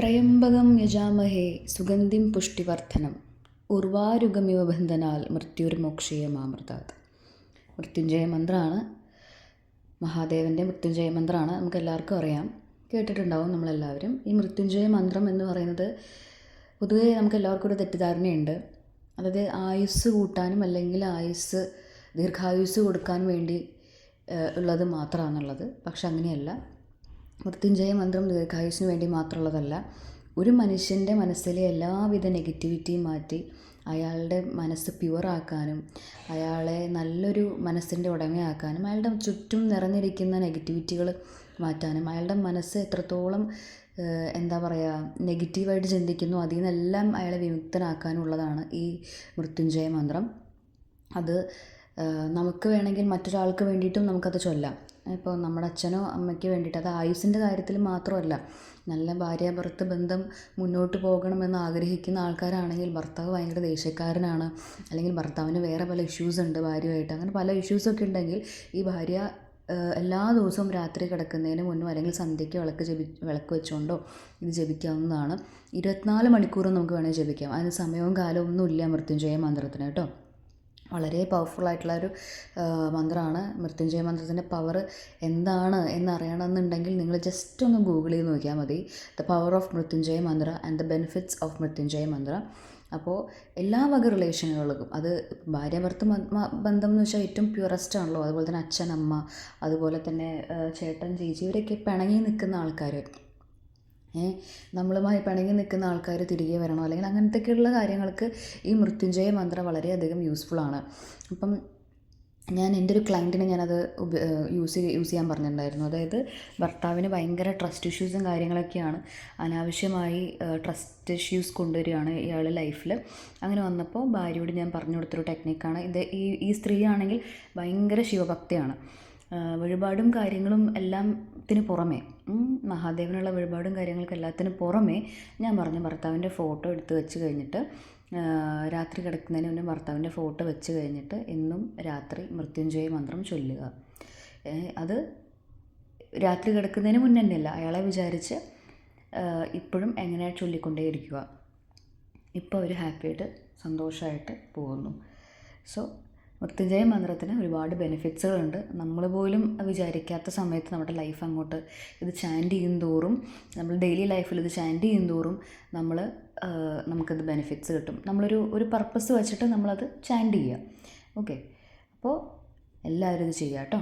ത്രയംബകം യജാമഹേ സുഗന്ധിം പുഷ്ടിവർദ്ധനം ഉർവാരുകമിവ ബന്ധനാൽ മൃത്യുർമോക്ഷീയമാമൃതാത്. മൃത്യുഞ്ജയ മന്ത്രമാണ്, മഹാദേവൻ്റെ മൃത്യുഞ്ജയ മന്ത്രമാണ്. നമുക്കെല്ലാവർക്കും അറിയാം, കേട്ടിട്ടുണ്ടാവും നമ്മളെല്ലാവരും. ഈ മൃത്യുഞ്ജയ മന്ത്രം എന്ന് പറയുന്നത് പൊതുവേ നമുക്കെല്ലാവർക്കും ഒരു തെറ്റിദ്ധാരണയുണ്ട്. അതായത് ആയുസ്സ് കൂട്ടാനും അല്ലെങ്കിൽ ദീർഘായുസ്സ് കൊടുക്കാൻ വേണ്ടി ഉള്ളത് മാത്രമാണെന്നുള്ളത്. പക്ഷെ അങ്ങനെയല്ല. മൃത്യുഞ്ജയ മന്ത്രം ദീർഘായുസ്സിന് വേണ്ടി മാത്രമുള്ളതല്ല. ഒരു മനുഷ്യൻ്റെ മനസ്സിലെ എല്ലാവിധ നെഗറ്റിവിറ്റിയും മാറ്റി അയാളുടെ മനസ്സ് പ്യുവറാക്കാനും അയാളെ നല്ലൊരു മനസ്സിൻ്റെ ഉടമയാക്കാനും അയാളുടെ ചുറ്റും നിറഞ്ഞിരിക്കുന്ന നെഗറ്റിവിറ്റികൾ മാറ്റാനും അയാളുടെ മനസ്സ് എത്രത്തോളം നെഗറ്റീവായിട്ട് ചിന്തിക്കുന്നു അതിൽ നിന്നെല്ലാം അയാളെ വിമുക്തനാക്കാനുള്ളതാണ് ഈ മൃത്യുഞ്ജയ മന്ത്രം. അത് നമുക്ക് വേണമെങ്കിൽ മറ്റൊരാൾക്ക് വേണ്ടിയിട്ടും നമുക്കത് ചൊല്ലാം. ഇപ്പോൾ നമ്മുടെ അച്ഛനോ അമ്മയ്ക്കോ വേണ്ടിയിട്ട്, അത് ആയുസ്സിൻ്റെ കാര്യത്തിൽ മാത്രമല്ല, നല്ല ഭാര്യാഭർത്തൃ ബന്ധം മുന്നോട്ട് പോകണമെന്ന് ആഗ്രഹിക്കുന്ന ആൾക്കാരാണെങ്കിൽ, ഭർത്താവ് ഭയങ്കര ദേഷ്യക്കാരനാണ്, അല്ലെങ്കിൽ ഭർത്താവിന് വേറെ പല ഇഷ്യൂസ് ഉണ്ട് ഭാര്യയുമായിട്ട്, അങ്ങനെ പല ഇഷ്യൂസൊക്കെ ഉണ്ടെങ്കിൽ ഈ ഭാര്യ എല്ലാ ദിവസവും രാത്രി കിടക്കുന്നതിന് മുന്നോ അല്ലെങ്കിൽ സന്ധ്യയ്ക്ക് വിളക്ക് വെച്ചുകൊണ്ടോ ഇത് ജപിക്കാവുന്നതാണ്. 24 മണിക്കൂറും നമുക്ക് വേണമെങ്കിൽ ജപിക്കാം. അതിന് സമയവും കാലവും ഒന്നുമില്ല മൃത്യുഞ്ജയ മന്ത്രത്തിന് കേട്ടോ. വളരെ പവർഫുള്ളായിട്ടുള്ളൊരു മന്ത്രമാണ്. മൃത്യുഞ്ജയ മന്ത്രത്തിൻ്റെ പവർ എന്താണ് എന്നറിയണമെന്നുണ്ടെങ്കിൽ നിങ്ങൾ ജസ്റ്റ് ഒന്ന് ഗൂഗിൾ ചെയ്ത് നോക്കിയാൽ മതി. The power of Mrityunjaya mantra and the benefits of Mrityunjaya mantra. അപ്പോൾ എല്ലാ വക റിലേഷനുകൾക്കും, അത് ഭാര്യാഭർത്തൃ ബന്ധം എന്ന് വെച്ചാൽ ഏറ്റവും പ്യുറസ്റ്റ് ആണല്ലോ. അതുപോലെ തന്നെ അച്ഛൻ അമ്മ, അതുപോലെ തന്നെ ചേട്ടൻ ചേച്ചി, ഇവരൊക്കെ പിണങ്ങി നിൽക്കുന്ന ആൾക്കാർ, നമ്മളുമായി പിണങ്ങി നിൽക്കുന്ന ആൾക്കാർ തിരികെ വരണോ, അല്ലെങ്കിൽ അങ്ങനത്തെയൊക്കെയുള്ള കാര്യങ്ങൾക്ക് ഈ മൃത്യുഞ്ജയ മന്ത്രം വളരെയധികം യൂസ്ഫുള്ളാണ്. അപ്പം ഞാൻ എൻ്റെ ഒരു ക്ലയൻറ്റിന് ഞാനത് യൂസ് ചെയ്യാൻ പറഞ്ഞിട്ടുണ്ടായിരുന്നു. അതായത് ഭർത്താവിന് ഭയങ്കര ട്രസ്റ്റ് ഇഷ്യൂസും കാര്യങ്ങളൊക്കെയാണ്, അനാവശ്യമായി ട്രസ്റ്റ് ഇഷ്യൂസ് കൊണ്ടുവരികയാണ് ഇയാൾ ലൈഫിൽ. അങ്ങനെ വന്നപ്പോൾ ഭാര്യയോട് ഞാൻ പറഞ്ഞു കൊടുത്തൊരു ടെക്നിക്കാണ് ഇത്. ഈ സ്ത്രീ ആണെങ്കിൽ ഭയങ്കര ശിവഭക്തിയാണ്. വഴിപാടും കാര്യങ്ങളും എല്ലാത്തിനും പുറമേ, മഹാദേവനുള്ള വഴിപാടും കാര്യങ്ങൾക്ക് എല്ലാത്തിനും പുറമേ ഞാൻ പറഞ്ഞു, ഭർത്താവിൻ്റെ ഫോട്ടോ എടുത്ത് വെച്ച് കഴിഞ്ഞിട്ട് രാത്രി കിടക്കുന്നതിന് മുന്നേ ഭർത്താവിൻ്റെ ഫോട്ടോ വെച്ച് കഴിഞ്ഞിട്ട് എന്നും രാത്രി മൃത്യുഞ്ജയ മന്ത്രം ചൊല്ലുക. അത് രാത്രി കിടക്കുന്നതിന് മുന്നേ തന്നെയല്ല, അയാളെ വിചാരിച്ച് ഇപ്പോഴും എങ്ങനെ ചൊല്ലിക്കൊണ്ടേയിരിക്കുക. ഇപ്പോൾ അവർ ഹാപ്പിയായിട്ട് സന്തോഷമായിട്ട് പോകുന്നു. സോ മൃത്യുഞ്ജയ മന്ത്രത്തിന് ഒരുപാട് ബെനിഫിറ്റ്സുകളുണ്ട്. നമ്മൾ പോലും വിചാരിക്കാത്ത സമയത്ത് നമ്മുടെ ലൈഫ് അങ്ങോട്ട് ഇത് ചാൻറ്റ് ചെയ്യും തോറും, നമ്മൾ ഡെയിലി ലൈഫിൽ ഇത് ചാൻറ്റ് ചെയ്യും തോറും നമുക്കത് ബെനിഫിറ്റ്സ് കിട്ടും. നമ്മളൊരു പർപ്പസ് വെച്ചിട്ട് നമ്മളത് ചാൻറ്റ് ചെയ്യുക. ഓക്കെ, അപ്പോൾ എല്ലാവരും ഇത് ചെയ്യുക കേട്ടോ.